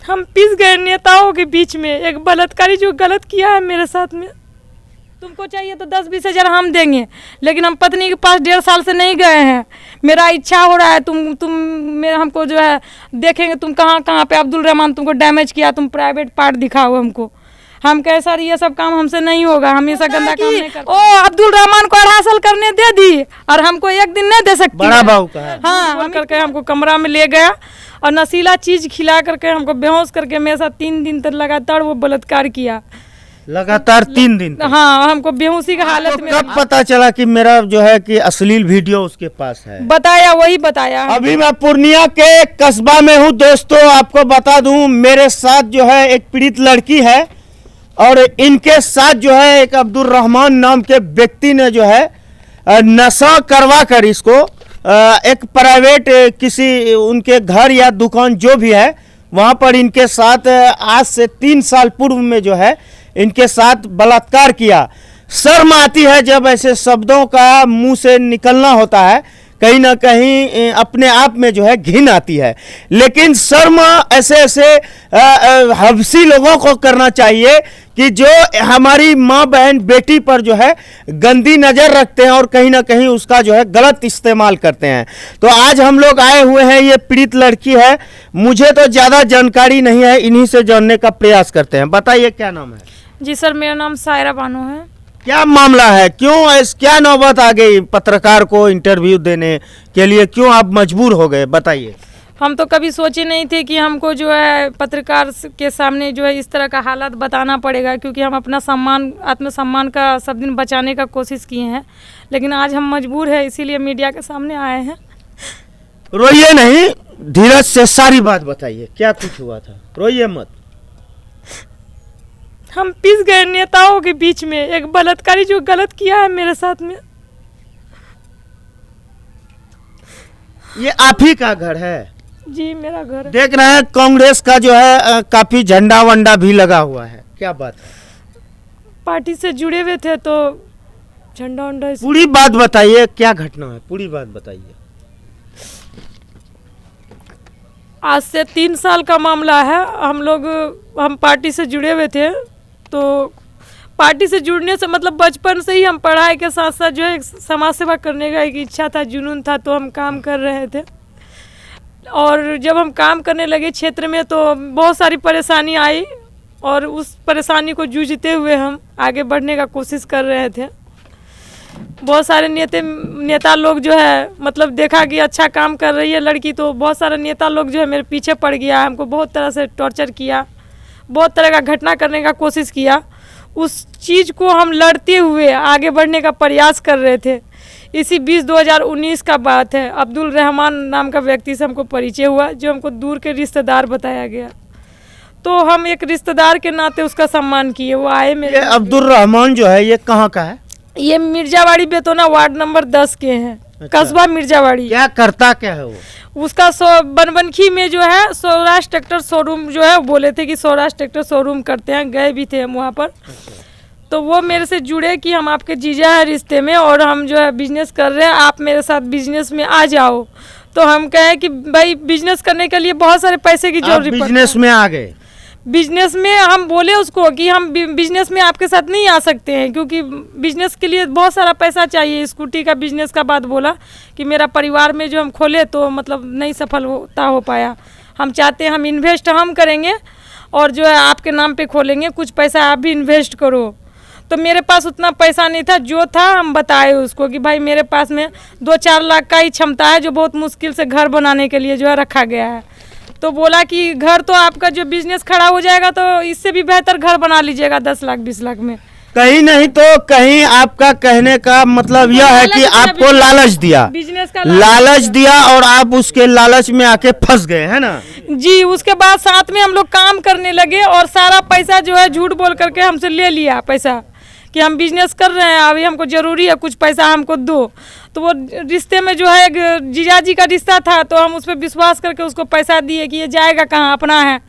हम पिस गए नेताओं के बीच में। एक बलात्कारी जो गलत किया है मेरे साथ में, तुमको चाहिए तो 10-20 हज़ार हम देंगे, लेकिन हम पत्नी के पास 1.5 साल से नहीं गए हैं। मेरा इच्छा हो रहा है तुम मेरा हमको जो है देखेंगे तुम कहाँ पे अब्दुल रहमान तुमको डैमेज किया, तुम प्राइवेट पार्ट दिखाओ हमको। हम कहे सर ये सब काम हमसे नहीं होगा, हम ये सब गंदा काम नहीं करते। ओ अब्दुल रहमान को 2.5 साल करने दे दी और हमको 1 दिन नहीं दे सकती। बड़ा बाबू का है। हाँ, हम करके हमको कमरा में ले गया और नशीला चीज खिला करके हमको बेहोश करके मेरे साथ 3 दिन तक लगातार वो बलात्कार किया। लगातार 3 दिन? हाँ, हमको बेहोशी की हालत में। कब पता चला कि मेरा जो है कि अश्लील वीडियो उसके पास है? बताया, वही बताया। अभी मैं पूर्णिया के कस्बा में हूँ दोस्तों। आपको बता दूं मेरे साथ जो है एक पीड़ित लड़की है और इनके साथ जो है एक अब्दुल रहमान नाम के व्यक्ति ने जो है नशा करवा कर इसको एक प्राइवेट किसी उनके घर या दुकान जो भी है वहाँ पर इनके साथ आज से 3 साल पूर्व में जो है इनके साथ बलात्कार किया। शर्म आती है जब ऐसे शब्दों का मुंह से निकलना होता है, कहीं ना कहीं अपने आप में जो है घिन आती है। लेकिन शर्म ऐसे हवसी लोगों को करना चाहिए कि जो हमारी माँ बहन बेटी पर जो है गंदी नज़र रखते हैं और कहीं ना कहीं उसका जो है गलत इस्तेमाल करते हैं। तो आज हम लोग आए हुए हैं, ये पीड़ित लड़की है, मुझे तो ज़्यादा जानकारी नहीं है, इन्हीं से जानने का प्रयास करते हैं। बताइए क्या नाम है? जी सर, मेरा नाम सायरा बानो है। क्या मामला है? क्या नौबत आ गई पत्रकार को इंटरव्यू देने के लिए? क्यों आप मजबूर हो गए? बताइए। हम तो कभी सोचे नहीं थे कि हमको जो है पत्रकार के सामने जो है इस तरह का हालात बताना पड़ेगा, क्योंकि हम अपना सम्मान, आत्मसम्मान का सब दिन बचाने का कोशिश किए हैं, लेकिन आज हम मजबूर है, इसीलिए मीडिया के सामने आए हैं। रोइए नहीं, धीरज से सारी बात बताइए, क्या कुछ हुआ था? रोइए मत। हम पिस गए नेताओं के बीच में। एक बलात्कारी जो गलत किया है मेरे साथ में। ये आप ही का घर है? जी, मेरा घर है। देख रहे हैं कांग्रेस का जो है काफी झंडा वंडा भी लगा हुआ है, क्या बात है? पार्टी से जुड़े हुए थे तो झंडा वंडा। पूरी बात बताइए, क्या घटना है, पूरी बात बताइए। आज से 3 साल का मामला है। हम पार्टी से जुड़े हुए थे, तो पार्टी से जुड़ने से मतलब बचपन से ही हम पढ़ाई के साथ साथ जो है समाज सेवा करने का एक इच्छा था, जुनून था, तो हम काम कर रहे थे। और जब हम काम करने लगे क्षेत्र में तो बहुत सारी परेशानी आई और उस परेशानी को जूझते हुए हम आगे बढ़ने का कोशिश कर रहे थे। बहुत सारे नेता लोग जो है मतलब देखा कि अच्छा काम कर रही है लड़की, तो बहुत सारे नेता लोग जो है मेरे पीछे पड़ गया, हमको बहुत तरह से टॉर्चर किया, बहुत तरह का घटना करने का कोशिश किया। उस चीज़ को हम लड़ते हुए आगे बढ़ने का प्रयास कर रहे थे। इसी 2019 का बात है। अब्दुल रहमान नाम का व्यक्ति से हमको परिचय हुआ, जो हमको दूर के रिश्तेदार बताया गया, तो हम एक रिश्तेदार के नाते उसका सम्मान किए। वो आए मेरे। अब्दुल रहमान जो है ये कहाँ का है? ये मिर्जावाड़ी बेतोना वार्ड नंबर 10 के हैं। अच्छा। कस्बा मिर्जावाड़ी। क्या करता क्या है वो? उसका बनबनखी में जो है सौराष्ट्र ट्रैक्टर शोरूम जो है, बोले थे कि सौराष्ट्र ट्रैक्टर शोरूम करते हैं, गए भी थे हम वहाँ पर। अच्छा। तो वो मेरे से जुड़े कि हम आपके जीजा है रिश्ते में और हम जो है बिजनेस कर रहे हैं, आप मेरे साथ बिजनेस में आ जाओ। तो हम कहे कि भाई बिजनेस करने के लिए बहुत सारे पैसे की जरूरत पड़ती है। बिजनेस में आ गए? बिजनेस में हम बोले उसको कि हम बिजनेस में आपके साथ नहीं आ सकते हैं, क्योंकि बिजनेस के लिए बहुत सारा पैसा चाहिए। स्कूटी का बिजनेस का बात बोला कि मेरा परिवार में जो हम खोले तो मतलब नहीं सफल हो पाया। हम चाहते हैं हम इन्वेस्ट हम करेंगे और जो है आपके नाम पे खोलेंगे, कुछ पैसा आप भी इन्वेस्ट करो। तो मेरे पास उतना पैसा नहीं था, जो था हम बताए उसको कि भाई मेरे पास में 2-4 लाख का ही क्षमता है, जो बहुत मुश्किल से घर बनाने के लिए जो है रखा गया है। तो बोला कि घर तो आपका जो बिजनेस खड़ा हो जाएगा तो इससे भी बेहतर घर बना लीजिएगा 10 लाख 20 लाख में। कहीं नहीं तो कहीं आपका कहने का मतलब यह है कि आपको लालच दिया, बिजनेस का लालच दिया और आप उसके लालच में आके फंस गए, है ना? जी। उसके बाद साथ में हम लोग काम करने लगे और सारा पैसा जो है झूठ बोल करके हमसे ले लिया पैसा कि हम बिजनेस कर रहे हैं, अभी हमको ज़रूरी है, कुछ पैसा हमको दो। तो वो रिश्ते में जो है एक जीजाजी का रिश्ता था, तो हम उस पर विश्वास करके उसको पैसा दिए कि ये जाएगा कहाँ, अपना है।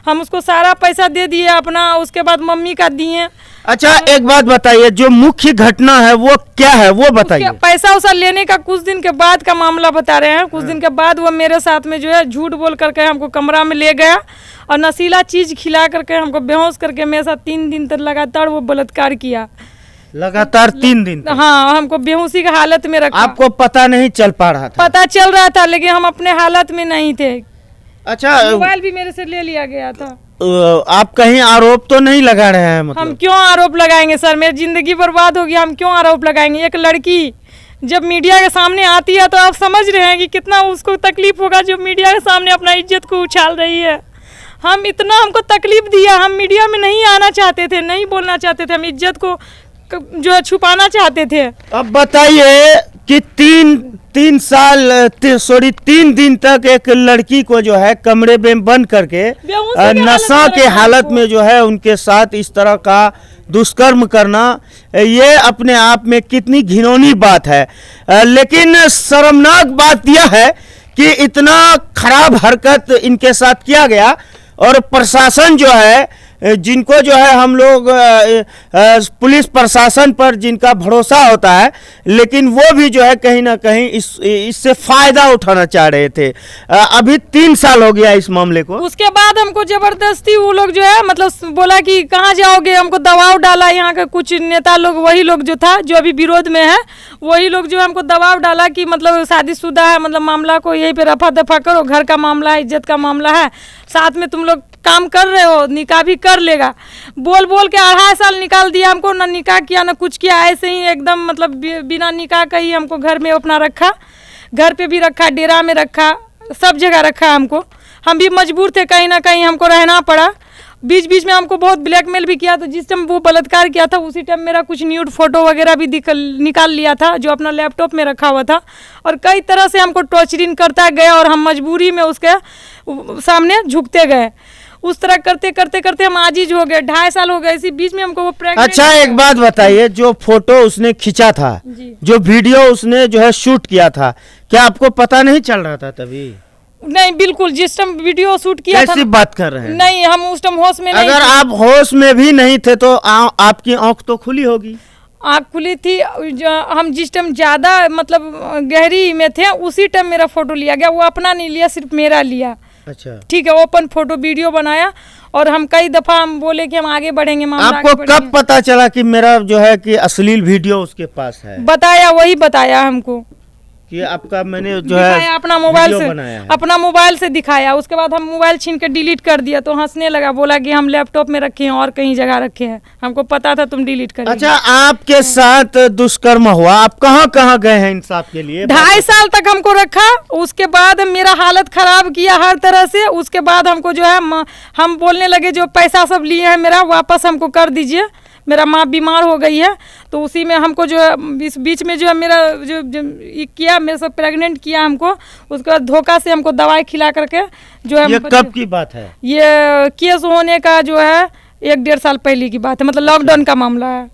हम उसको सारा पैसा दे दिए अपना, उसके बाद मम्मी का दिए। अच्छा एक बात बताइए, जो मुख्य घटना है वो क्या है, वो बताइए। पैसा उसा लेने का कुछ दिन के बाद का मामला बता रहे हैं। कुछ दिन के बाद वो मेरे साथ में जो है झूठ बोल करके हमको कमरा में ले गया और नशीला चीज खिला करके हमको बेहोश करके मेरे साथ 3 दिन तक लगातार वो बलात्कार किया। लगातार 3 दिन तक? हाँ, हमको बेहोशी की हालत में रखा। आपको पता नहीं चल पा रहा था? पता चल रहा था लेकिन हम अपने हालत में नहीं थे। अच्छा, मोबाइल भी मेरे से ले लिया गया था। आप कहीं आरोप तो नहीं लगा रहे हैं? मतलब हम क्यों आरोप लगाएंगे सर, मेरी जिंदगी बर्बाद होगी, हम क्यों आरोप लगाएंगे। एक लड़की जब मीडिया के सामने आती है तो आप समझ रहे हैं कि कितना उसको तकलीफ होगा जो मीडिया के सामने अपना इज्जत को उछाल रही है। हम इतना हमको तकलीफ दिया, हम मीडिया में नहीं आना चाहते थे, नहीं बोलना चाहते थे, हम इज्जत को जो है छुपाना चाहते थे। अब बताइए कि 3 दिन तक एक लड़की को जो है कमरे में बंद करके नशा के हालत में जो है उनके साथ इस तरह का दुष्कर्म करना, ये अपने आप में कितनी घिनौनी बात है। लेकिन शर्मनाक बात यह है कि इतना खराब हरकत इनके साथ किया गया और प्रशासन जो है, जिनको जो है हम लोग पुलिस प्रशासन पर जिनका भरोसा होता है, लेकिन वो भी जो है कहीं ना कहीं इससे फायदा उठाना चाह रहे थे। अभी 3 साल हो गया इस मामले को। उसके बाद हमको जबरदस्ती वो लोग जो है मतलब बोला कि कहाँ जाओगे, हमको दबाव डाला। यहाँ का कुछ नेता लोग, वही लोग जो था जो अभी विरोध में है, वही लोग जो हमको दबाव डाला कि मतलब शादीशुदा है, मतलब मामला को यहीं पे रफा दफा करो, घर का मामला है, इज्जत का मामला है, साथ में तुम लोग काम कर रहे हो, निकाह भी कर लेगा। बोल बोल के 2.5 साल निकाल दिया हमको, ना निकाह किया ना कुछ किया, ऐसे ही एकदम मतलब बिना निकाह का ही हमको घर में अपना रखा। घर पे भी रखा, डेरा में रखा, सब जगह रखा हमको। हम भी मजबूर थे, कहीं ना कहीं हमको रहना पड़ा। बीच बीच में हमको बहुत ब्लैकमेल भी किया था। जिस टाइम वो बलात्कार किया था उसी टाइम मेरा कुछ न्यूड फोटो वगैरह भी निकाल लिया था, जो अपना लैपटॉप में रखा हुआ था, और कई तरह से हमको टॉर्चरिंग करता गया और हम मजबूरी में उसके सामने झुकते गए। उस तरह करते करते करते हम आजीज हो गए। 2.5 साल हो गए। इसी बीच में हमको वो प्रेग्नेंट। अच्छा एक बात बताइए, जो फोटो उसने खींचा था, जो वीडियो उसने जो है शूट किया था, क्या आपको पता नहीं चल रहा था तभी? नहीं, बिल्कुल। जिस टाइम वीडियो शूट किया था, कैसी बात कर रहे हैं? नहीं, हम उस टाइम होश में नहीं अगर थे। आप होश में भी नहीं थे तो आपकी आंख तो खुली होगी। आँख खुली थी। हम जिस टाइम ज़्यादा मतलब गहरी में थे उसी टाइम मेरा फोटो लिया गया। वो अपना नहीं लिया, सिर्फ मेरा लिया। अच्छा, ठीक है। ओपन फोटो वीडियो बनाया और हम कई दफा हम बोले कि हम आगे बढ़ेंगे। आपको कब पता चला कि मेरा जो है कि अश्लील वीडियो उसके पास है? बताया, वही बताया हमको कि आपका मैंने जो है अपना मोबाइल से दिखाया। उसके बाद हम मोबाइल छीन के डिलीट कर दिया तो हंसने लगा, बोला कि हम लैपटॉप में रखे हैं और कहीं जगह रखे हैं, हमको पता था तुम डिलीट करोगे। अच्छा, आपके साथ दुष्कर्म हुआ, आप कहाँ कहाँ गए हैं इंसाफ के लिए? 2.5 साल तक हमको रखा। उसके बाद मेरा हालत खराब किया हर तरह से। उसके बाद हमको जो है हम बोलने लगे जो पैसा सब लिए हैं मेरा वापस हमको कर दीजिए, मेरा माँ बीमार हो गई है। तो उसी में हमको जो है इस बीच में जो है मेरा जो किया, मेरे से प्रेग्नेंट किया हमको। उसके बाद धोखा से हमको दवाई खिला करके जो है। ये कब की बात है? ये केस होने का जो है 1-1.5 साल पहले की बात है, मतलब लॉकडाउन का मामला है।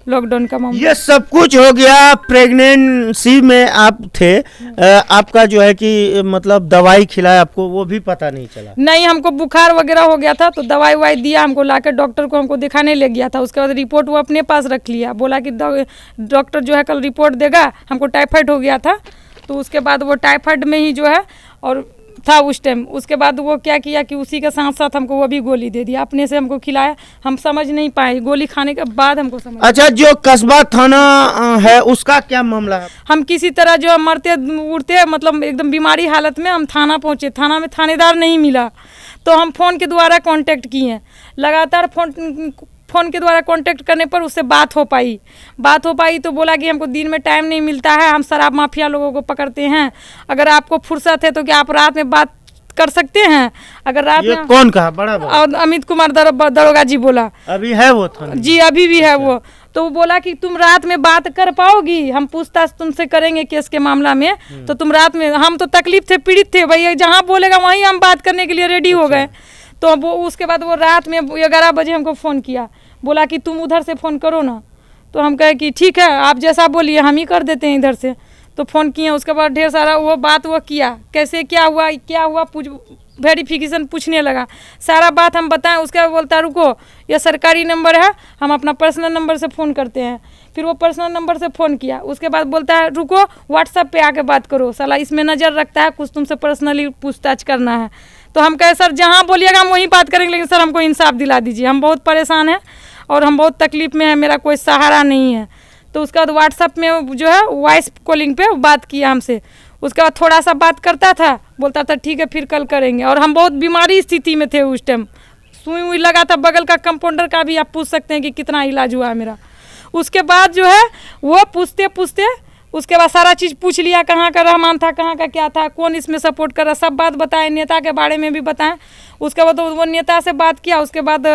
लॉकडाउन का मामला। ये सब कुछ हो गया, प्रेगनेंसी में आप थे, आपका जो है कि मतलब दवाई खिलाया आपको, वो भी पता नहीं चला? नहीं, हमको बुखार वगैरह हो गया था तो दवाई वाई दिया हमको, लाकर डॉक्टर को हमको दिखाने ले गया था। उसके बाद रिपोर्ट वो अपने पास रख लिया, बोला कि डॉक्टर जो है कल रिपोर्ट देगा। हमको टाइफाइड हो गया था तो उसके बाद वो टाइफाइड में ही जो है और था उस टाइम। उसके बाद वो क्या किया कि उसी के साथ साथ हमको वो भी गोली दे दिया, अपने से हमको खिलाया। हम समझ नहीं पाए, गोली खाने के बाद हमको समझ। अच्छा, जो कस्बा थाना है उसका क्या मामला है? हम किसी तरह जो मरते उड़ते मतलब एकदम बीमारी हालत में हम थाना पहुँचे। थाना में थानेदार नहीं मिला तो हम फ़ोन के द्वारा कांटेक्ट किए। लगातार फ़ोन के द्वारा कांटेक्ट करने पर उससे बात हो पाई तो बोला कि हमको दिन में टाइम नहीं मिलता है, हम शराब माफिया लोगों को पकड़ते हैं, अगर आपको फुर्सत है तो क्या आप रात में बात कर सकते हैं? अगर रात में। कौन कहा? बड़ा और अमित कुमार दरोगा जी बोला। अभी है वो थाने? जी, अभी भी है वो। तो वो बोला कि तुम रात में बात कर पाओगी, हम पूछताछ तुमसे करेंगे केस के मामला में, तो तुम रात में। हम तो तकलीफ थे, पीड़ित थे भैया, जहाँ बोलेगा वहीं हम बात करने के लिए रेडी हो गए। तो वो उसके बाद वो रात में 11 बजे हमको फ़ोन किया, बोला कि तुम उधर से फ़ोन करो ना। तो हम कहे कि ठीक है, आप जैसा बोलिए हम ही कर देते हैं इधर से। तो फ़ोन किए, उसके बाद ढेर सारा वो बात वो किया, कैसे क्या हुआ वेरिफिकेशन पूछने लगा, सारा बात हम बताएं। उसके बाद बोलता रुको ये सरकारी नंबर है, हम अपना पर्सनल नंबर से फ़ोन करते हैं। फिर वो पर्सनल नंबर से फ़ोन किया, उसके बाद बोलता है रुको व्हाट्सएप पे आके बात करो, साला इसमें नज़र रखता है, कुछ तुमसे पर्सनली पूछताछ करना है। तो हम कहे सर जहाँ बोलिएगा हम वहीं बात करेंगे, लेकिन सर हमको इंसाफ दिला दीजिए, हम बहुत परेशान हैं और हम बहुत तकलीफ़ में हैं, मेरा कोई सहारा नहीं है। तो उसके बाद व्हाट्सएप में जो है वॉइस कॉलिंग पे बात किया हमसे। उसके बाद थोड़ा सा बात करता था, बोलता था ठीक है फिर कल करेंगे। और हम बहुत बीमारी स्थिति में थे उस टाइम, सुई हुई लगा था, बगल का कंपाउंडर का भी आप पूछ सकते हैं कि कितना इलाज हुआ है मेरा। उसके बाद जो है वो पूछते पूछते उसके बाद सारा चीज़ पूछ लिया, कहाँ का रहमान था, कहाँ का क्या था, कौन इसमें सपोर्ट कर रहा, सब बात बताए, नेता के बारे में भी बताएं। उसके बाद वो नेता से बात किया, उसके बाद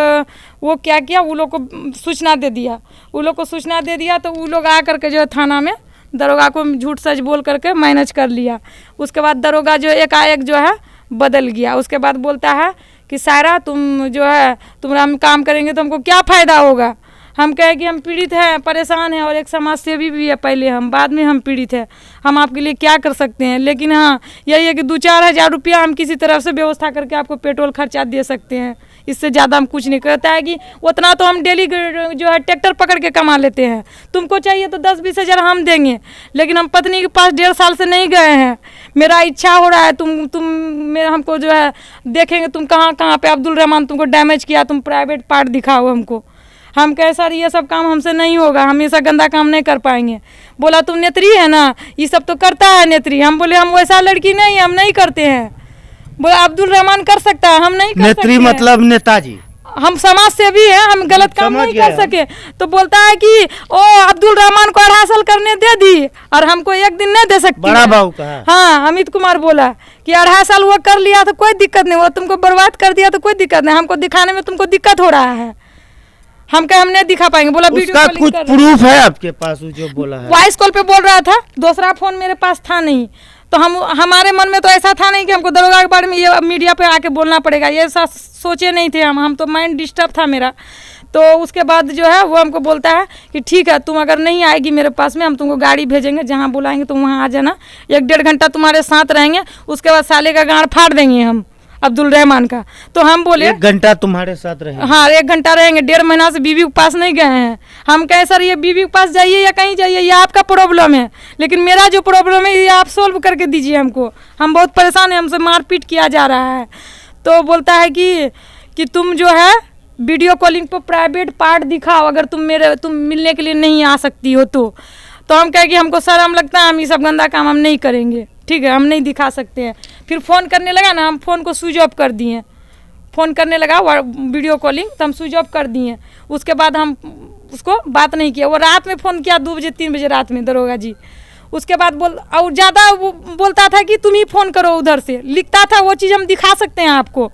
वो क्या किया, वो लोग को सूचना दे दिया। वो लोग को सूचना दे दिया तो वो लोग आ करके जो है थाना में दरोगा को झूठ सच बोल करके मैनेज कर लिया। उसके बाद दरोगा जो एकाएक जो है बदल गया। उसके बाद बोलता है कि सायरा तुम जो है तुम्हारा हम काम करेंगे तो हमको क्या फ़ायदा होगा। हम कहे कि हम पीड़ित हैं, परेशान हैं और एक समाज सेवी भी है, पहले हम बाद में हम पीड़ित हैं, हम आपके लिए क्या कर सकते हैं। लेकिन हाँ यही है कि 2-4 हज़ार रुपया हम किसी तरफ से व्यवस्था करके आपको पेट्रोल खर्चा दे सकते हैं, इससे ज़्यादा हम कुछ नहीं करता है कि उतना तो हम डेली जो है ट्रैक्टर पकड़ के कमा लेते हैं, तुमको चाहिए तो 10-20 हज़ार हम देंगे। लेकिन हम पत्नी के पास 1.5 साल से नहीं गए हैं, मेरा इच्छा हो रहा है तुम मेरा हमको जो है देखेंगे तुम कहाँ कहाँ पे अब्दुल रहमान तुमको डैमेज किया, तुम प्राइवेट पार्ट दिखाओ हमको। हम कहे सर ये सब काम हमसे नहीं होगा, हम ऐसा गंदा काम नहीं कर पाएंगे। बोला तुम नेत्री है ना, ये सब तो करता है नेत्री। हम बोले हम वैसा लड़की नहीं, हम नहीं करते हैं। बोला अब्दुल रहमान कर सकता है, हम नहीं कर सकते। नेत्री मतलब नेताजी, हम समाज सेवी हैं, हम गलत काम नहीं कर सके। तो बोलता है कि ओ अब्दुल रहमान को 2.5 साल करने दे दी और हमको 1 दिन नहीं दे सकती। बड़ा बाबू का हाँ अमित कुमार बोला कि 2.5 साल वो कर लिया तो कोई दिक्कत नहीं, वो तुमको बर्बाद कर दिया तो कोई दिक्कत नहीं, हमको दिखाने में तुमको दिक्कत हो रहा है। हम कहे हम नहीं दिखा पाएंगे। बोला उसका कुछ प्रूफ है आपके पास जो बोला है? वॉइस कॉल पे बोल रहा था, दूसरा फोन मेरे पास था नहीं। तो हमारे मन में तो ऐसा था नहीं कि हमको दरोगा के बारे में ये मीडिया पे आके बोलना पड़ेगा, ये ऐसा सोचे नहीं थे हम तो माइंड डिस्टर्ब था मेरा। तो उसके बाद जो है वो हमको बोलता है कि ठीक है तुम अगर नहीं आएगी मेरे पास में हम तुमको गाड़ी भेजेंगे, जहाँ बुलाएंगे तुम वहाँ आ जाना, 1-1.5 घंटा तुम्हारे साथ रहेंगे, उसके बाद साले का गाँड फाड़ देंगे हम अब्दुल रहमान का। तो हम बोले 1 घंटा तुम्हारे साथ रहेंगे? हाँ 1 घंटा रहेंगे, 1.5 महीना से बीवी के पास नहीं गए हैं। हम कहे सर ये बीवी के पास जाइए या कहीं जाइए, ये आपका प्रॉब्लम है, लेकिन मेरा जो प्रॉब्लम है ये आप सोल्व करके दीजिए हमको, हम बहुत परेशान हैं, हमसे मारपीट किया जा रहा है। तो बोलता है कि तुम जो है वीडियो कॉलिंग पर प्राइवेट पार्ट दिखाओ, अगर तुम मिलने के लिए नहीं आ सकती हो तो हम कहे कि हमको शर्म लगता है, हम ये सब गंदा काम हम नहीं करेंगे, ठीक है हम नहीं दिखा सकते हैं। फिर फ़ोन करने लगा ना, हम फ़ोन को स्विच ऑफ कर दिए। फ़ोन करने लगा वीडियो कॉलिंग तो हम स्विच ऑफ कर दिए। उसके बाद हम उसको बात नहीं किया। वो रात में फ़ोन किया 2 बजे 3 बजे रात में दरोगा जी। उसके बाद और ज़्यादा वो बोलता था कि तुम ही फ़ोन करो उधर से, लिखता था, वो चीज़ हम दिखा सकते हैं आपको।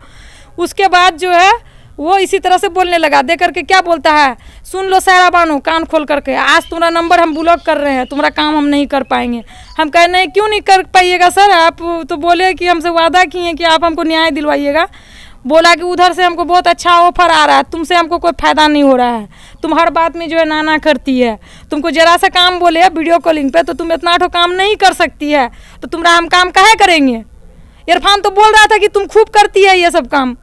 उसके बाद जो है वो इसी तरह से बोलने लगा, दे करके क्या बोलता है, सुन लो सायरा बानो कान खोल करके, आज तुम्हारा नंबर हम ब्लॉक कर रहे हैं, तुम्हारा काम हम नहीं कर पाएंगे। हम कहे नहीं क्यों नहीं कर पाइएगा सर, आप तो बोले कि हमसे वादा किए कि आप हमको न्याय दिलवाइएगा। बोला कि उधर से हमको बहुत अच्छा ऑफर आ रहा है, तुमसे हमको कोई फ़ायदा नहीं हो रहा है, तुम हर बात में जो है नाना करती है, तुमको जरा सा काम बोले वीडियो कॉलिंग पे तो तुम इतना ठो काम नहीं कर सकती है, तो तुम्हारा हम काम काहे करेंगे। इरफान तो बोल रहा था कि तुम खूब करती है ये सब काम।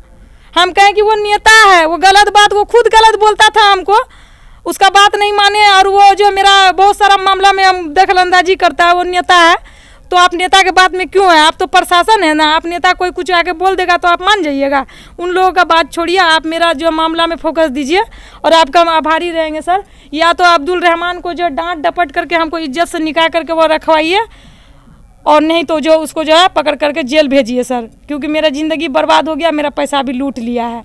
हम कहें कि वो नेता है, वो गलत बात वो खुद गलत बोलता था हमको, उसका बात नहीं माने और वो जो मेरा बहुत सारा मामला में हम दखलंदाजी करता है, वो नेता है। तो आप नेता के बात में क्यों है, आप तो प्रशासन है ना, आप नेता कोई कुछ आके बोल देगा तो आप मान जाइएगा। उन लोगों का बात छोड़िए, आप मेरा जो मामला में फोकस दीजिए और आपका हम आभारी रहेंगे सर। या तो अब्दुल रहमान को जो डांट डपट करके हमको इज्जत से निकाल करके वो रखवाइए, और नहीं तो जो उसको जो है पकड़ करके जेल भेजिए सर, क्योंकि मेरा ज़िंदगी बर्बाद हो गया, मेरा पैसा भी लूट लिया है।